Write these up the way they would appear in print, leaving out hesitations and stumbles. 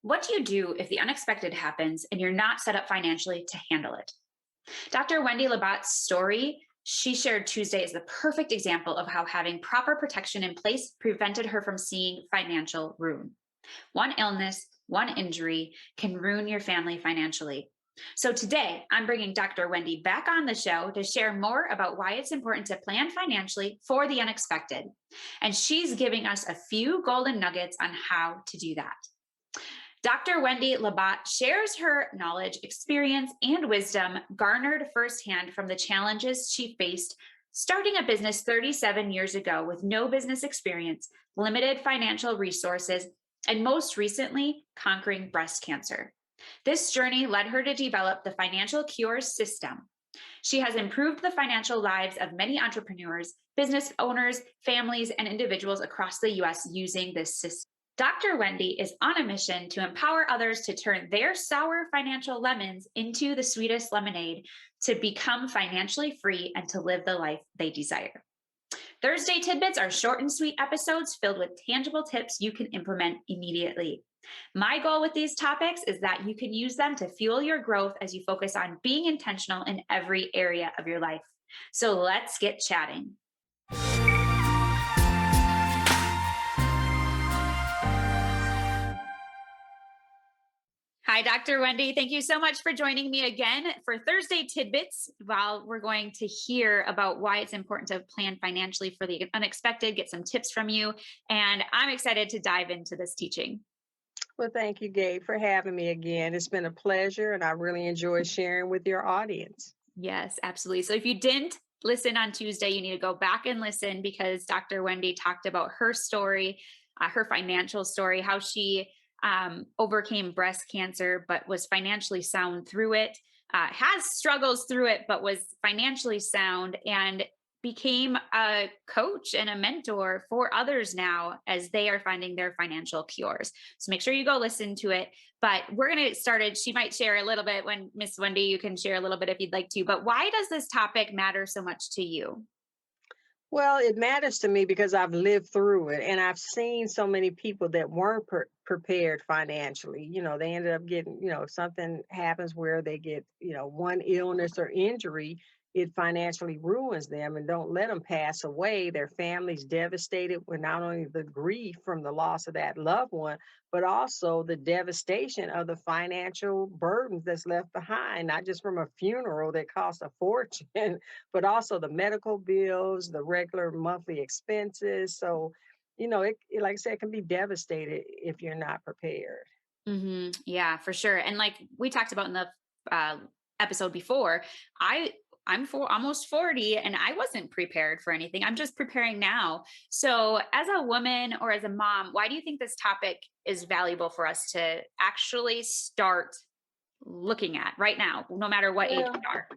What do you do if the unexpected happens and you're not set up financially to handle it? Dr. Wendy Labat's story she shared Tuesday is the perfect example of how having proper protection in place prevented her from seeing financial ruin. One illness, one injury can ruin your family financially. So today, I'm bringing Dr. Wendy back on the show to share more about why it's important to plan financially for the unexpected. And she's giving us a few golden nuggets on how to do that. Dr. Wendy Labat shares her knowledge, experience, and wisdom garnered firsthand from the challenges she faced starting a business 37 years ago with no business experience, limited financial resources, and most recently, conquering breast cancer. This journey led her to develop the Financial Cures system. She has improved the financial lives of many entrepreneurs, business owners, families, and individuals across the US using this system. Dr. Wendy is on a mission to empower others to turn their sour financial lemons into the sweetest lemonade, to become financially free and to live the life they desire. Thursday Tidbits are short and sweet episodes filled with tangible tips you can implement immediately. My goal with these topics is that you can use them to fuel your growth as you focus on being intentional in every area of your life. So let's get chatting. Hi, Dr. Wendy. Thank you so much for joining me again for Thursday Tidbits. While we're going to hear about why it's important to plan financially for the unexpected, get some tips from you, and I'm excited to dive into this teaching. Well, thank you, Gabe, for having me again. It's been a pleasure, and I really enjoy sharing with your audience. Yes, absolutely. So if you didn't listen on Tuesday, you need to go back and listen because Dr. Wendy talked about her story, her financial story, how she overcame breast cancer, but was financially sound through it, has struggles through it, but was financially sound and became a coach and a mentor for others now as they are finding their financial cures. So make sure you go listen to it. But we're going to get started. She might share a little bit when Miss Wendy, you can share a little bit if you'd like to. But why does this topic matter so much to you? Well, it matters to me because I've lived through it, and I've seen so many people that weren't prepared financially. They ended up getting, if something happens where they get, one illness or injury, it financially ruins them and don't let them pass away. Their family's devastated with not only the grief from the loss of that loved one, but also the devastation of the financial burdens that's left behind, not just from a funeral that costs a fortune, but also the medical bills, the regular monthly expenses. So, like I said, it can be devastated if you're not prepared. Yeah, for sure. And like we talked about in the uh, episode before, I'm almost 40 and I wasn't prepared for anything. I'm just preparing now. So as a woman or as a mom, why do you think this topic is valuable for us to actually start looking at right now, no matter what age Well, we are?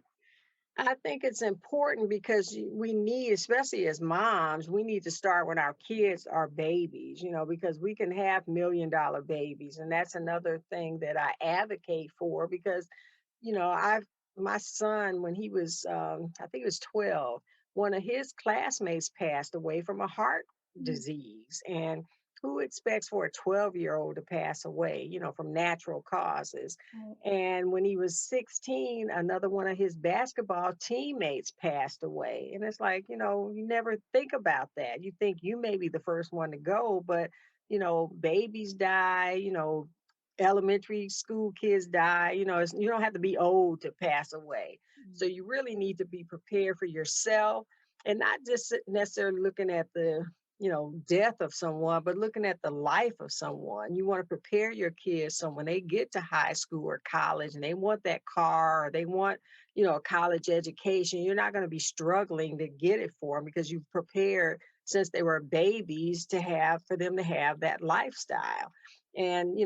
I think it's important because we need, especially as moms, we need to start when our kids are babies, because we can have $1 million babies. And that's another thing that I advocate for because, my son, when he was, I think he was 12, one of his classmates passed away from a heart disease. And who expects for a 12-year-old to pass away, from natural causes? Right. And when he was 16, another one of his basketball teammates passed away. And it's like, you never think about that. You think you may be the first one to go, but, babies die, elementary school kids die, you don't have to be old to pass away. So you really need to be prepared for yourself and not just necessarily looking at the death of someone, but looking at the life of someone. You want to prepare your kids so when they get to high school or college and they want that car or they want, a college education, you're not going to be struggling to get it for them because you've prepared since they were babies for them to have that lifestyle. And,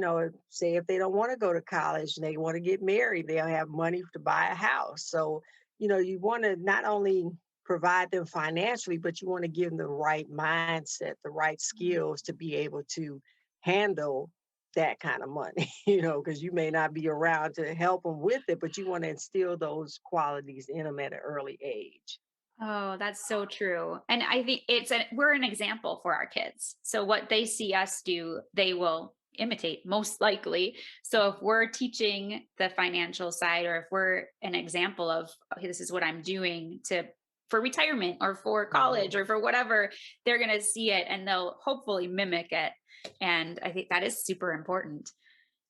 say if they don't want to go to college and they want to get married, they'll have money to buy a house. So, you want to not only provide them financially, but you want to give them the right mindset, the right skills to be able to handle that kind of money, because you may not be around to help them with it, but you want to instill those qualities in them at an early age. Oh, that's so true. And I think we're an example for our kids. So what they see us do, they will imitate, most likely. So if we're teaching the financial side, or if we're an example of, okay, this is what I'm doing to for retirement or for college Mhm. or for whatever, they're going to see it and they'll hopefully mimic it. And I think that is super important.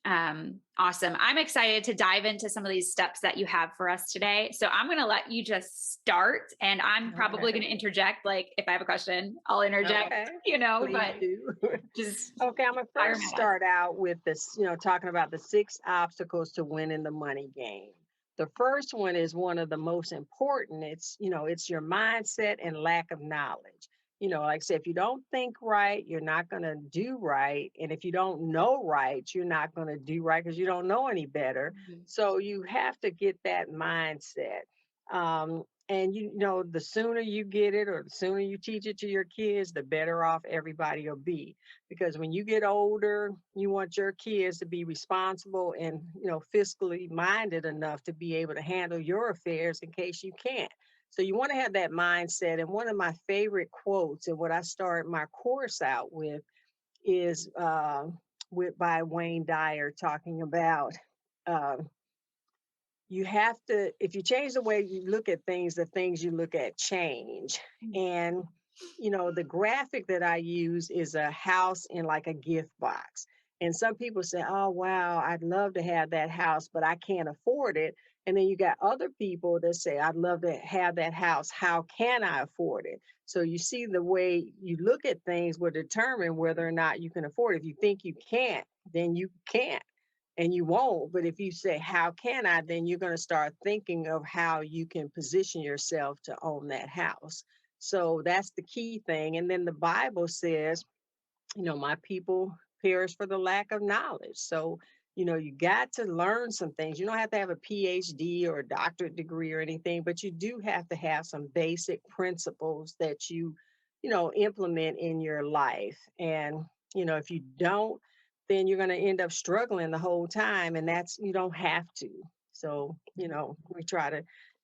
Awesome. I'm excited to dive into some of these steps that you have for us today. So I'm going to let you just start, and I'm probably Okay. going to interject. Like if I have a question, I'll interject, Okay. but Please do. just Okay, I'm gonna fire first them at us. start out with this, talking about the 6 obstacles to winning the money game. The first one is one of the most important. It's your mindset and lack of knowledge. Like I said, if you don't think right, you're not gonna do right. And if you don't know right, you're not gonna do right because you don't know any better. Mhm. So you have to get that mindset. And the sooner you get it or the sooner you teach it to your kids, the better off everybody will be, because when you get older, you want your kids to be responsible and fiscally minded enough to be able to handle your affairs in case you can't. So you want to have that mindset. And one of my favorite quotes, and what I start my course out with, is by Wayne Dyer, talking about uh, you have to, if you change the way you look at things, the things you look at change. And the graphic that I use is a house in like a gift box. And some people say, oh wow, I'd love to have that house, but I can't afford it. And then you got other people that say, I'd love to have that house, how can I afford it? So you see, the way you look at things will determine whether or not you can afford it. If you think you can't, then you can't and you won't. But if you say, how can I, then you're going to start thinking of how you can position yourself to own that house. So that's the key thing. And then the Bible says, my people perish for the lack of knowledge. So, you got to learn some things. You don't have to have a PhD or a doctorate degree or anything, but you do have to have some basic principles that implement in your life. And, if you don't, then you're going to end up struggling the whole time. And you don't have to. So, we try to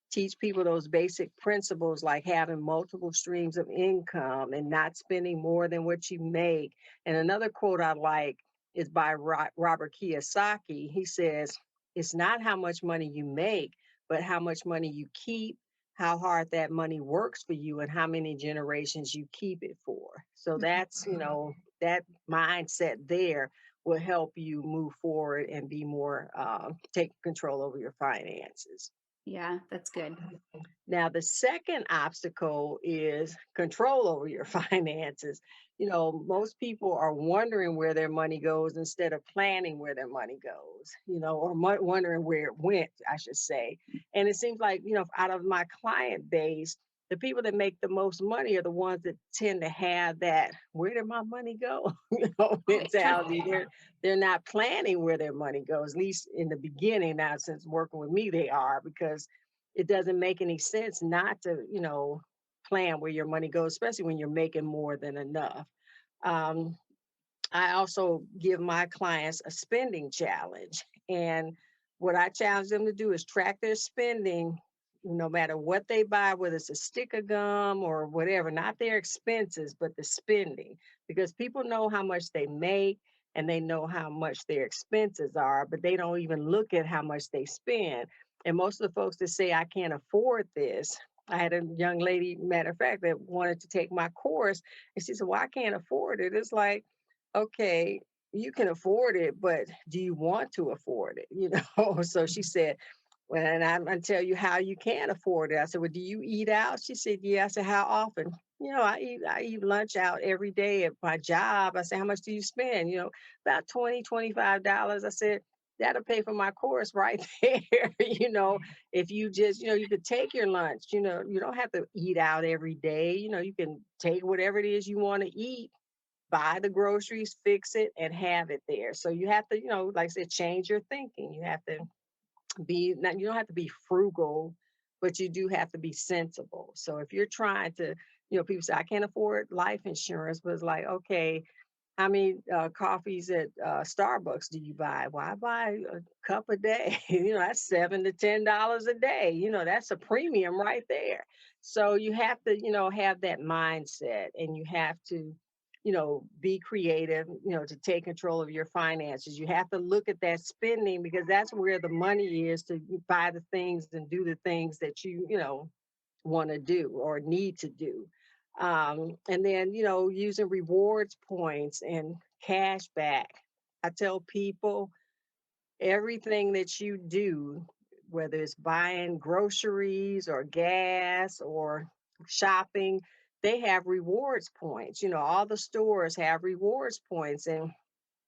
teach people those basic principles, like having multiple streams of income and not spending more than what you make. And another quote I like is by Robert Kiyosaki. He says, it's not how much money you make, but how much money you keep, how hard that money works for you, and how many generations you keep it for. So that's, that mindset there will help you move forward and be more, take control over your finances. Yeah, that's good. Now, the second obstacle is control over your finances. Most people are wondering where their money goes instead of planning where their money goes, or wondering where it went, I should say. And it seems like, out of my client base, the people that make the most money are the ones that tend to have that, where did my money go? Okay, trust. Mentality. They're not planning where their money goes, at least in the beginning. Now, since working with me, they are, because it doesn't make any sense not to, plan where your money goes, especially when you're making more than enough. Um, I also give my clients a spending challenge. And what I challenge them to do is track their spending, no matter what they buy, whether it's a stick of gum or whatever, not their expenses, but the spending, because people know how much they make and they know how much their expenses are, but they don't even look at how much they spend. And most of the folks that say, I can't afford this, I had a young lady, matter of fact, that wanted to take my course. And she said, well, I can't afford it. It's like, okay, you can afford it, but do you want to afford it? So she said, well, and I'm gonna tell you how you can afford it. I said, well, do you eat out? She said, yeah. I said, how often? I eat lunch out every day at my job. I said, how much do you spend? About $20, $25. I said, that'll pay for my course right there. If you just, you could take your lunch, you don't have to eat out every day. You can take whatever it is you want to eat, buy the groceries, fix it, and have it there. So you have to, like I said, change your thinking. You have to you don't have to be frugal, but you do have to be sensible. So if you're trying to, people say, I can't afford life insurance, but it's like, okay, how many coffees at Starbucks do you buy? Well, I buy a cup a day. That's $7 to $10 a day. That's a premium right there. So you have to, have that mindset, and you have to be creative, to take control of your finances. You have to look at that spending because that's where the money is to buy the things and do the things that you want to do or need to do. And then, using rewards points and cash back. I tell people everything that you do, whether it's buying groceries or gas or shopping, they have rewards points. All the stores have rewards points. And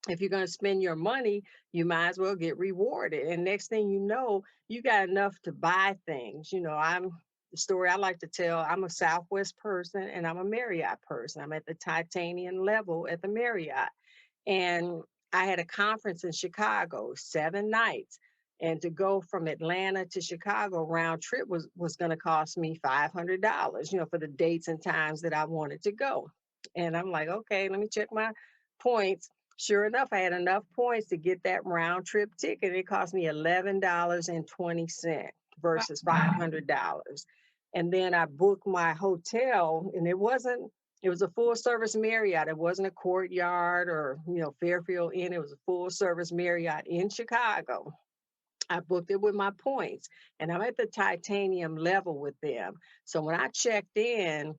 if you're going to spend your money, you might as well get rewarded. And next thing you know, you got enough to buy things. The story I like to tell, I'm a Southwest person and I'm a Marriott person. I'm at the titanium level at the Marriott. And I had a conference in Chicago, 7 nights. And to go from Atlanta to Chicago round trip was going to cost me $500, for the dates and times that I wanted to go. And I'm like, okay, let me check my points. Sure enough, I had enough points to get that round trip ticket. It cost me $11.20 versus $500. And then I booked my hotel, and it was a full service Marriott. It wasn't a Courtyard or, Fairfield Inn. It was a full service Marriott in Chicago. I booked it with my points, and I'm at the titanium level with them. So when I checked in,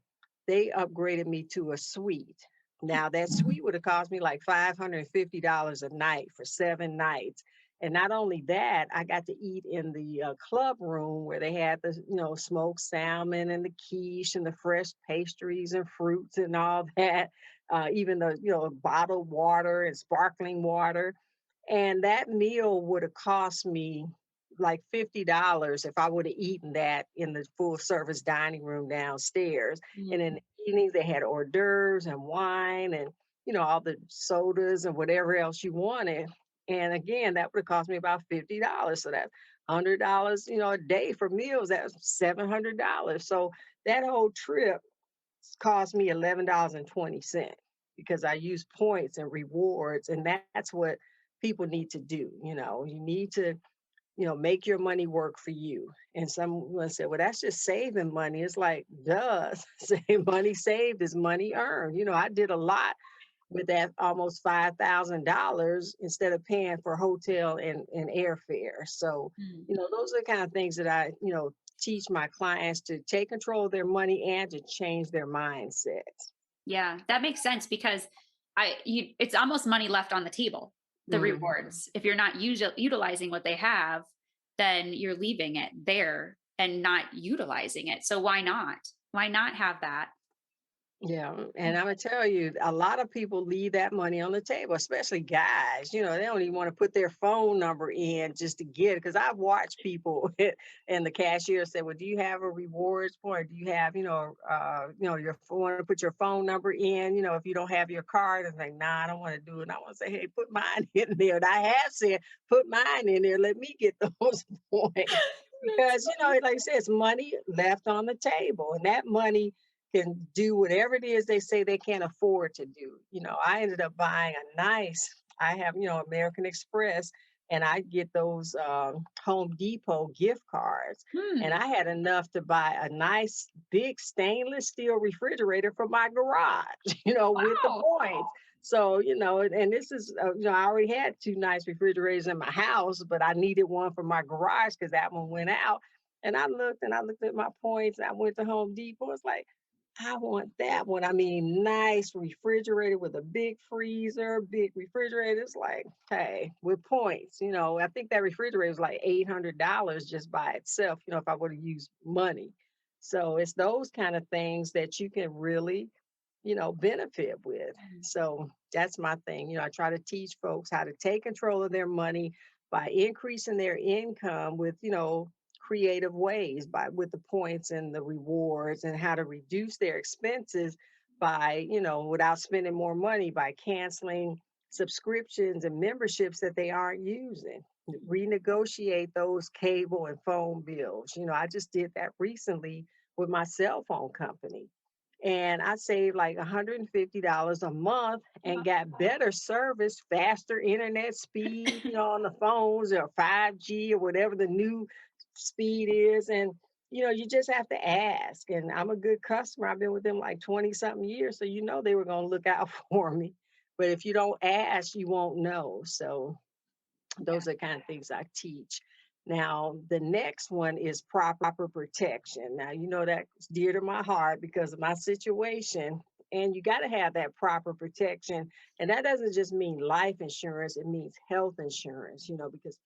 they upgraded me to a suite. Now that suite would have cost me like $550 a night for 7 nights. And not only that, I got to eat in the club room where they had the, smoked salmon and the quiche and the fresh pastries and fruits and all that. Even the, bottled water and sparkling water. And that meal would have cost me like $50 if I would have eaten that in the full service dining room downstairs. And in Mm. the evenings, they had hors d'oeuvres and wine and, all the sodas and whatever else you wanted. And again, that would have cost me about $50. So that's $100, a day for meals. That's $700. So that whole trip cost me $11.20 because I use points and rewards. And that's what people need to do. You need to, make your money work for you. And someone said, well, that's just saving money. It's like, duh, save money saved is money earned. I did a lot with that almost $5,000 instead of paying for hotel and airfare. So, Mm. those are the kind of things that I, teach my clients to take control of their money and to change their mindsets. Yeah, that makes sense because it's almost money left on the table, the Mhm. rewards. If you're not utilizing what they have, then you're leaving it there and not utilizing it. So why not? Why not have that? Yeah, and Imma tell you, a lot of people leave that money on the table, especially guys. They don't even wanna put their phone number in just to get it. Because 'cause I've watched people and the cashier say, "Well, do you have a rewards point? Do you have, your wanna put your phone number in, if you don't have your card?" And like, "Nah, I don't wanna do it." And I wanna say, "Hey, put mine in there." And I have said, "Put mine in there, let me get those points." That's Because, funny. like I said, it's money left on the table, and that money can do whatever it is they say they can't afford to do. I ended up buying a nice, I have, American Express, and I get those Home Depot gift cards. And Hmm. I had enough to buy a nice big stainless steel refrigerator for my garage, with the Wow. points. So, and this is, I already had 2 nice refrigerators in my house, but I needed one for my garage because that one went out. And I looked at my points. I went to Home Depot. It's like, I want that one. I mean, nice refrigerator with a big freezer, big refrigerator. It's like, hey, with points, I think that refrigerator is like $800 just by itself, if I would have used money. So it's those kind of things that you can really, benefit with. So that's my thing. I try to teach folks how to take control of their money by increasing their income with, creative ways by with the points and the rewards and how to reduce their expenses by, without spending more money by canceling subscriptions and memberships that they aren't using. Renegotiate those cable and phone bills. I just did that recently with my cell phone company. And I saved like $150 a month and got better service, faster internet speed, on the phones or 5G or whatever the new speed is. And You just have to ask. And I'm a good customer. I've been with them like 20 something years. So they were going to look out for me. But if you don't ask, you won't know. So Yeah. those are the kind of things I teach. Now, the next one is proper protection. Now, that's dear to my heart because of my situation. And you got to have that proper protection. And that doesn't just mean life insurance, it means health insurance, because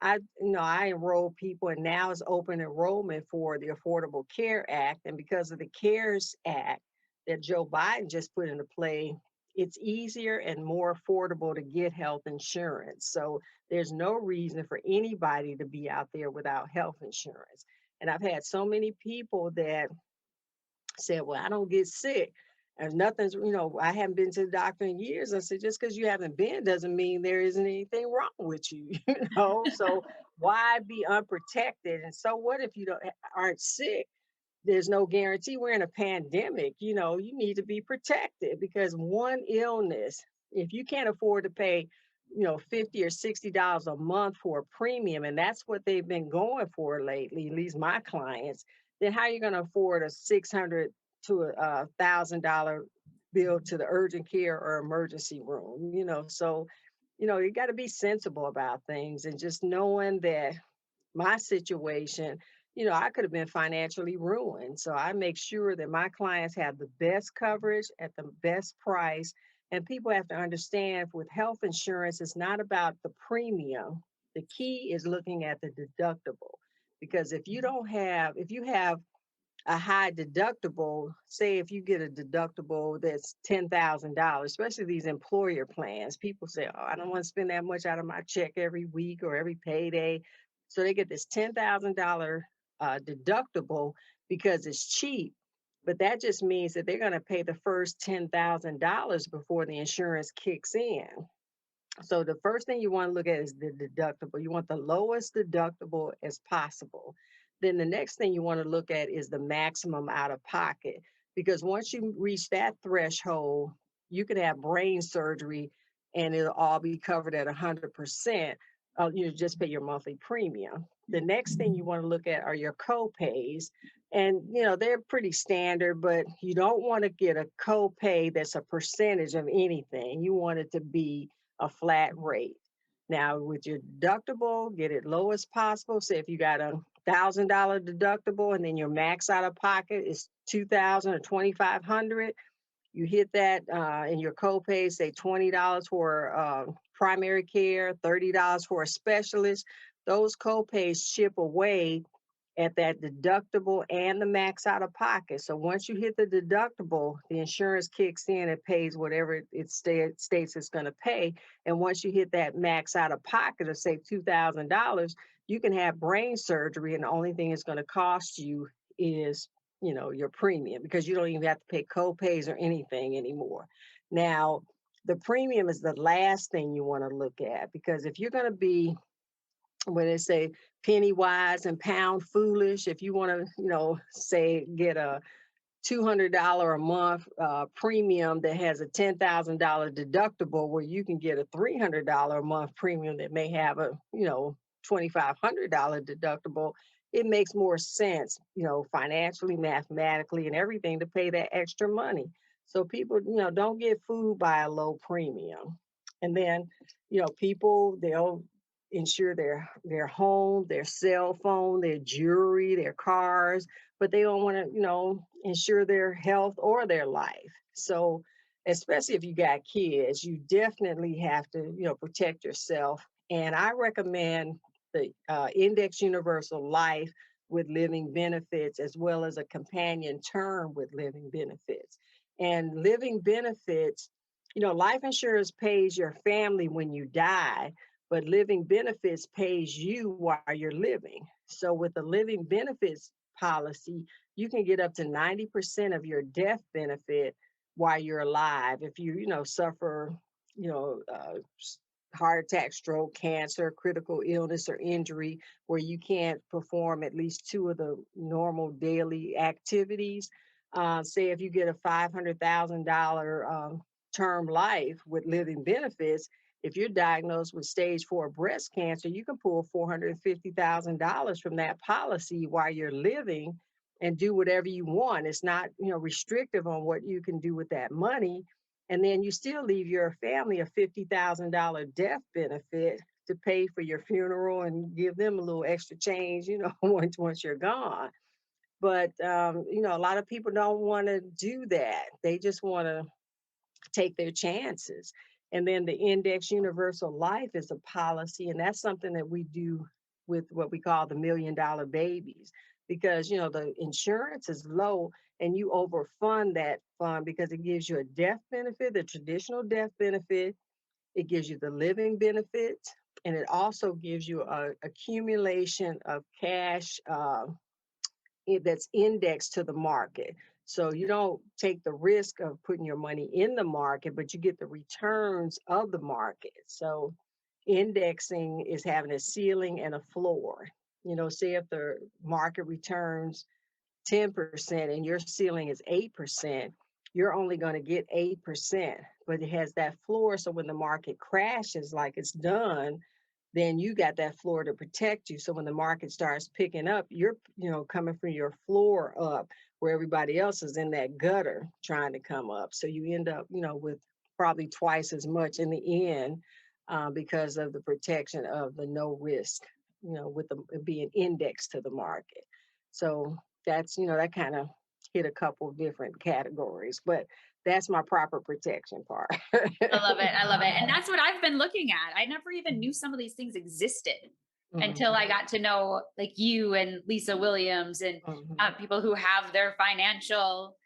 I enroll people, and now it's open enrollment for the Affordable Care Act. And because of the CARES Act that Joe Biden just put into play, it's easier and more affordable to get health insurance. So there's no reason for anybody to be out there without health insurance. And I've had so many people that said, "Well, I don't get sick. And I haven't been to the doctor in years." I said, just because you haven't been doesn't mean there isn't anything wrong with you, So why be unprotected? And so what if you aren't sick? There's no guarantee. We're in a pandemic. You need to be protected because one illness, if you can't afford to pay, 50 or $60 a month for a premium, and that's what they've been going for lately, at least my clients, then how are you going to afford a 600 to a $1,000 bill to the urgent care or emergency room? So, you got to be sensible about things and just knowing that my situation, I could have been financially ruined. So I make sure that my clients have the best coverage at the best price. And people have to understand with health insurance, it's not about the premium. The key is looking at the deductible. Because if you have a high deductible, say if you get a deductible that's $10,000, especially these employer plans, people say, "Oh, I don't want to spend that much out of my check every week or every payday." So they get this $10,000 deductible because it's cheap. But that just means that they're going to pay the first $10,000 before the insurance kicks in. So the first thing you want to look at is the deductible. You want the lowest deductible as possible. Then the next thing you want to look at is the maximum out of pocket. Because once you reach that threshold, you could have brain surgery and it'll all be covered at 100%. You just pay your monthly premium. The next thing you want to look at are your co-pays. And they're pretty standard, but you don't want to get a copay that's a percentage of anything. You want it to be a flat rate. Now, with your deductible, get it low as possible. Say if you got $1,000 deductible and then your max out of pocket is 2,000 or 2,500, you hit that and your copay, say $20 for primary care, $30 for a specialist. Those copays chip away at that deductible and the max out of pocket. So once you hit the deductible, the insurance kicks in, it pays whatever it states it's going to pay. And once you hit that max out of pocket of say $2,000, you can have brain surgery, and the only thing it's going to cost you is your premium, because you don't even have to pay co-pays or anything anymore. Now, the premium is the last thing you want to look at, because if you're going to be, when they say penny wise and pound foolish, if you want to, say get a $200 a month premium that has a $10,000 deductible, where you can get a $300 a month premium that may have a, $2,500 deductible, it makes more sense, financially, mathematically, and everything, to pay that extra money. So people, don't get fooled by a low premium. And then, people, they'll insure their home, their cell phone, their jewelry, their cars, but they don't want to, insure their health or their life. So, especially if you got kids, you definitely have to, protect yourself. And I recommend the Index Universal Life with living benefits, as well as a companion term with living benefits. And living benefits, life insurance pays your family when you die, but living benefits pays you while you're living. So with the living benefits policy, you can get up to 90% of your death benefit while you're alive. If you, suffer, you know, uh, heart attack, stroke, cancer, critical illness, or injury, where you can't perform at least two of the normal daily activities. Say if you get a $500,000 term life with living benefits, If you're diagnosed with stage 4 breast cancer, you can pull $450,000 from that policy while you're living and do whatever you want. It's not, restrictive on what you can do with that money. And then you still leave your family a $50,000 death benefit to pay for your funeral and give them a little extra change, once you're gone. But a lot of people don't want to do that. They just want to take their chances. And then the index universal life is a policy, and that's something that we do with what we call the $1 million babies, because the insurance is low and you overfund that fund because it gives you a death benefit, the traditional death benefit, it gives you the living benefits, and it also gives you a accumulation of cash that's indexed to the market. So you don't take the risk of putting your money in the market, but you get the returns of the market. So indexing is having a ceiling and a floor. Say if the market returns 10% and your ceiling is 8%, you're only going to get 8%, but it has that floor. So when the market crashes, like it's done, then you got that floor to protect you. So when the market starts picking up, you're, coming from your floor up where everybody else is in that gutter trying to come up. So you end up, with probably twice as much in the end because of the protection of the no risk, with the being indexed to the market. So that's, that kind of hit a couple of different categories, but that's my proper protection part. I love it. I love it. And that's what I've been looking at. I never even knew some of these things existed until I Mhm, got to know like you and Lisa Williams and mhm. people who have their financial,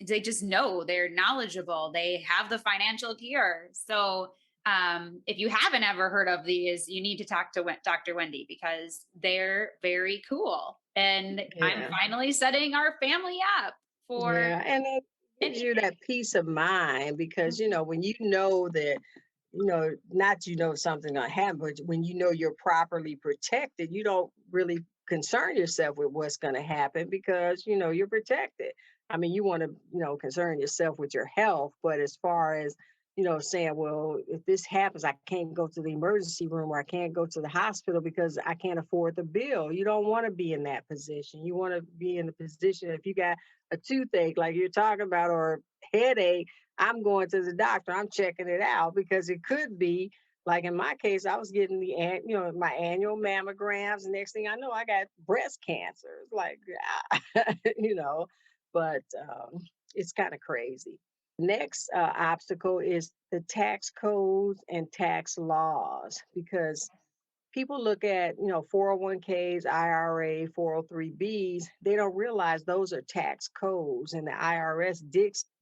they just know, they're knowledgeable. They have the financial cure. So if you haven't ever heard of these, you need to talk to Dr. Wendy because they're very cool. And I'm Yeah. finally setting our family up for Yeah, and it gives you that peace of mind because, when you know that, not something gonna happen, but when you know you're properly protected, you don't really concern yourself with what's gonna happen because, you're protected. I mean, you want to, concern yourself with your health, but as far as, saying, well, if this happens, I can't go to the emergency room or I can't go to the hospital because I can't afford the bill. You don't want to be in that position. You want to be in the position if you got a toothache like you're talking about or headache, I'm going to the doctor. I'm checking it out because it could be like in my case, I was getting my annual mammograms. Next thing I know, I got breast cancer. It's like, but it's kind of crazy. Next obstacle is the tax codes and tax laws because people look at 401ks, IRA, 403bs. They don't realize those are tax codes, and the IRS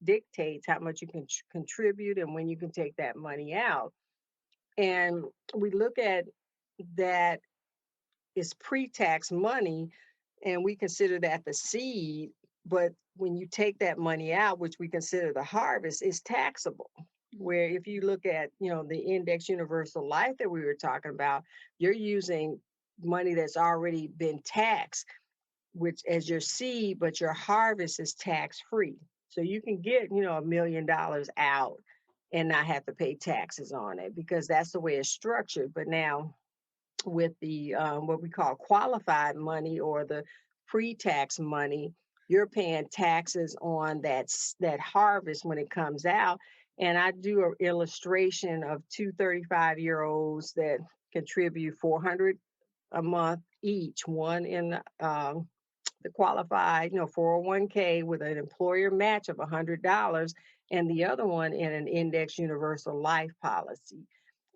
dictates how much you can contribute and when you can take that money out. And we look at that as pre-tax money, and we consider that the seed. But when you take that money out, which we consider the harvest, is taxable. Where if you look at, the index universal life that we were talking about, you're using money that's already been taxed, which as your seed, but your harvest is tax free. So you can get, $1 million out and not have to pay taxes on it because that's the way it's structured. But now with the what we call qualified money or the pre-tax money, you're paying taxes on that harvest when it comes out. And I do an illustration of two 35-year-olds that contribute 400 a month each, one in the qualified, 401k with an employer match of $100, and the other one in an index universal life policy.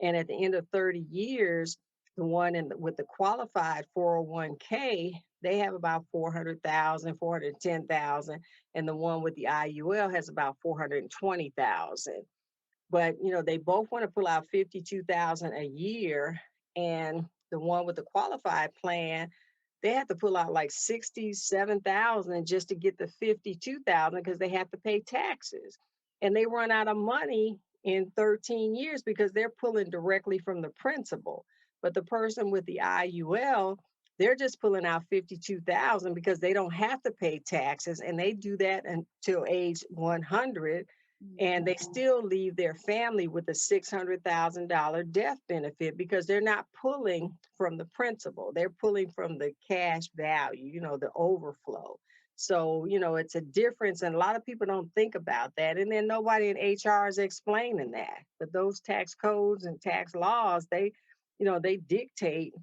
And at the end of 30 years, the one with the qualified 401k, they have about 400,000, 410,000, and the one with the IUL has about 420,000. But they both want to pull out 52,000 a year, and the one with the qualified plan, they have to pull out like 67,000 just to get the 52,000 because they have to pay taxes. And they run out of money in 13 years because they're pulling directly from the principal. But the person with the IUL, they're just pulling out 52,000 because they don't have to pay taxes, and they do that until age 100. and they Mhm. still leave their family with a $600,000 death benefit because they're not pulling from the principal. They're pulling from the cash value, the overflow. So, it's a difference. And a lot of people don't think about that. And then nobody in HR is explaining that. But those tax codes and tax laws, they dictate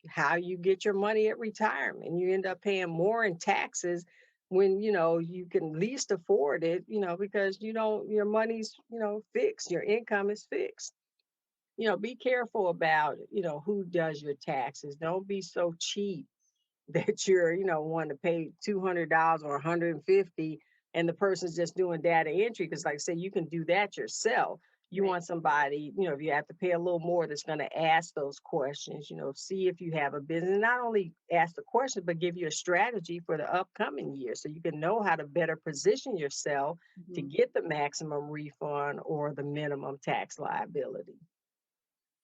how you get your money at retirement. You end up paying more in taxes when you can least afford it, because your money's fixed, your income is fixed. Be careful about who does your taxes. Don't be so cheap that you're, wanting to pay $200 or 150, and the person's just doing data entry. Because, like I said, you can do that yourself. You Right. want somebody, if you have to pay a little more, that's going to ask those questions, see if you have a business. Not only ask the question, but give you a strategy for the upcoming year so you can know how to better position yourself to Mhm. get the maximum refund or the minimum tax liability.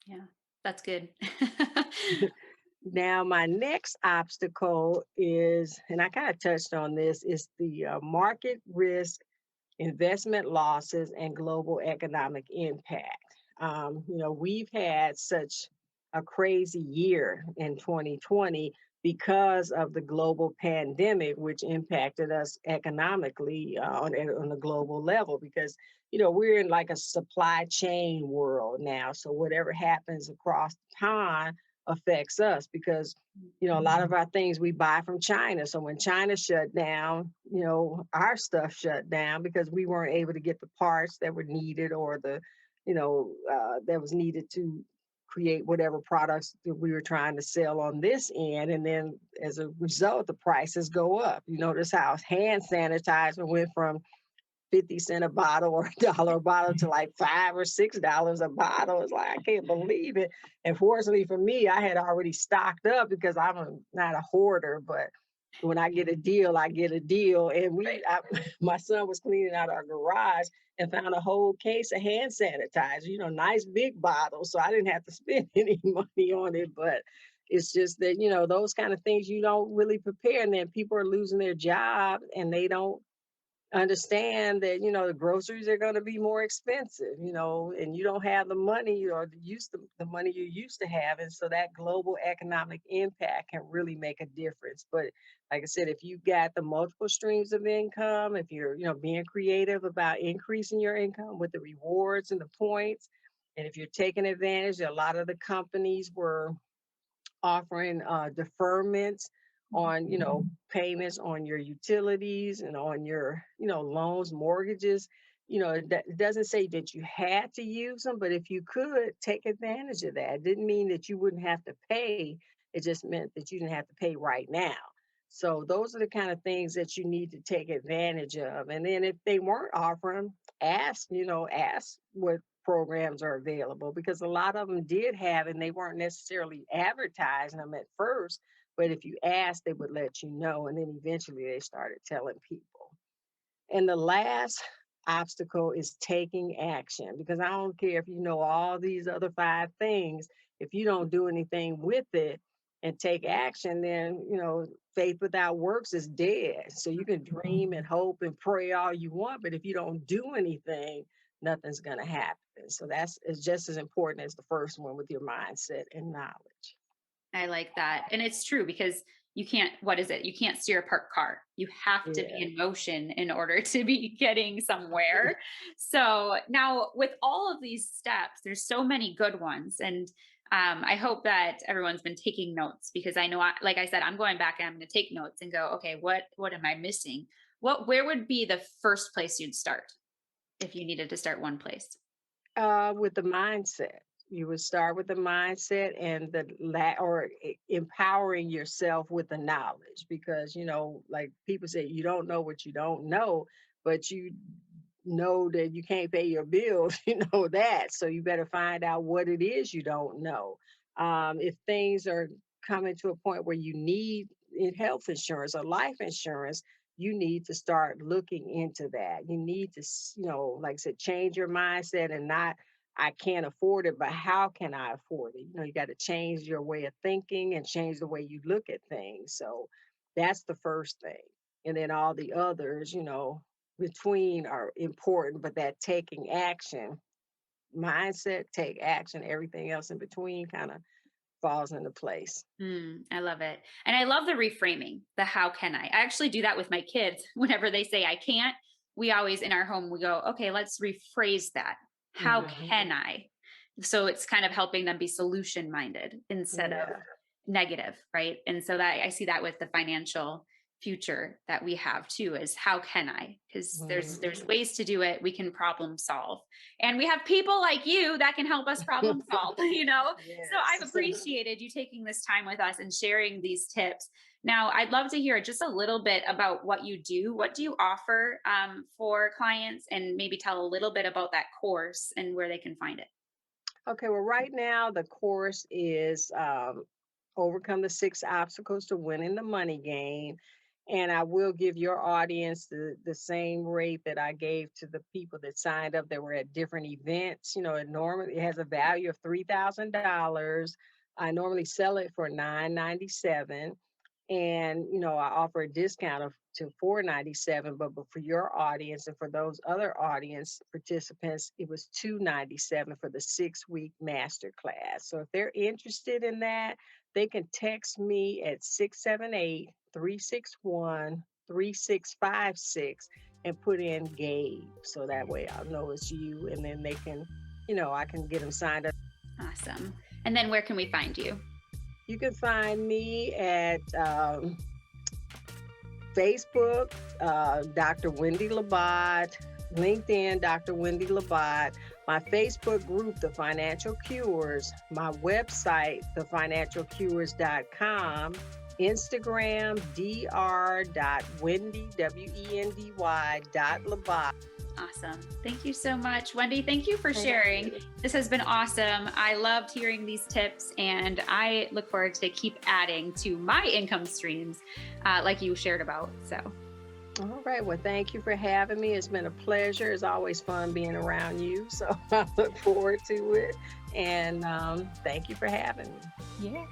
Yeah, that's good. Now, my next obstacle is, and I kind of touched on this, is the market risk, investment losses, and global economic impact. We've had such a crazy year in 2020 because of the global pandemic, which impacted us economically on a global level. Because we're in like a supply chain world now, so whatever happens across the pond affects us because a lot of our things we buy from China. So when China shut down, our stuff shut down because we weren't able to get the parts that were needed or that was needed to create whatever products that we were trying to sell on this end. And then as a result, the prices go up. You notice how hand sanitizer went from 50 cents a bottle or $1 a bottle to like $5 or $6 a bottle. It's like, I can't believe it. And fortunately for me, I had already stocked up because not a hoarder, but when I get a deal, I get a deal. And Right. my son was cleaning out our garage and found a whole case of hand sanitizer, nice big bottles. So I didn't have to spend any money on it. But it's just that, those kind of things you don't really prepare. And then people are losing their job and they don't understand that the groceries are going to be more expensive, and you don't have the money or the money you used to have, and so that global economic impact can really make a difference. But like I said, if you've got the multiple streams of income, if you're being creative about increasing your income with the rewards and the points, and if you're taking advantage, a lot of the companies were offering deferments on payments on your utilities and on your loans, mortgages. It doesn't say that you had to use them, but if you could take advantage of that, it didn't mean that you wouldn't have to pay. It just meant that you didn't have to pay right now. So those are the kind of things that you need to take advantage of. And then if they weren't offering, ask what programs are available, because a lot of them did have, and they weren't necessarily advertising them at first, but if you asked, they would let you know. And then eventually they started telling people. And the last obstacle is taking action, because I don't care if you know all these other five things, if you don't do anything with it and take action, then, faith without works is dead. So you can dream and hope and pray all you want, but if you don't do anything, nothing's going to happen. So that's is just as important as the first one with your mindset and knowledge. I like that. And it's true because you can't, what is it? You can't steer a parked car. You have to be Yeah. in motion in order to be getting somewhere. So now, with all of these steps, there's so many good ones. And I hope that everyone's been taking notes because I know, like I said, I'm going back and I'm going to take notes and go, okay, what am I missing? Where would be the first place you'd start if you needed to start one place? With the mindset. You would start with the mindset and empowering yourself with the knowledge, because like people say, you don't know what you don't know, but you know that you can't pay your bills. You know that, so you better find out what it is you don't know. If things are coming to a point where you need health insurance or life insurance, you need to start looking into that. You need to, like I said, change your mindset and not, I can't afford it, but how can I afford it? You got to change your way of thinking and change the way you look at things. So that's the first thing. And then all the others, between are important, but that taking action, mindset, take action, everything else in between kind of falls into place. I love it. And I love the reframing, the how can I? I actually do that with my kids. Whenever they say I can't, we always in our home, we go, okay, let's rephrase that. How Mhm. can I? So it's kind of helping them be solution minded instead of Yeah. negative, right? And so that I see that with the financial future that we have too is how can I? Because there's Mhm. ways to do it. We can problem solve. And we have people like you that can help us problem solve, you know? So Yes. I've appreciated you taking this time with us and sharing these tips. Now, I'd love to hear just a little bit about what you do. What do you offer for clients? And maybe tell a little bit about that course and where they can find it. Okay, well, right now the course is Overcome the Six Obstacles to Winning the Money Game. And I will give your audience the same rate that I gave to the people that signed up that were at different events. It has a value of $3,000. I normally sell it for $997. And I offer a discount to $497, but for your audience and for those other audience participants, it was $297 for the 6-week master class. So if they're interested in that, they can text me at 678-361-3656 and put in Gabe. So that way I'll know it's you, and then they can, I can get them signed up. Awesome. And then where can we find you? You can find me at Facebook, Dr. Wendy Labat, LinkedIn, Dr. Wendy Labat, my Facebook group, The Financial Cures, my website, thefinancialcures.com, Instagram, dr.wendy, Wendy.Labat. Awesome. Thank you so much, Wendy. Thank you for Thank sharing. you. This has been awesome. I loved hearing these tips, and I look forward to keep adding to my income streams like you shared about. So, All right. Well, thank you for having me. It's been a pleasure. It's always fun being around you. So I look forward to it. And thank you for having me. yeah.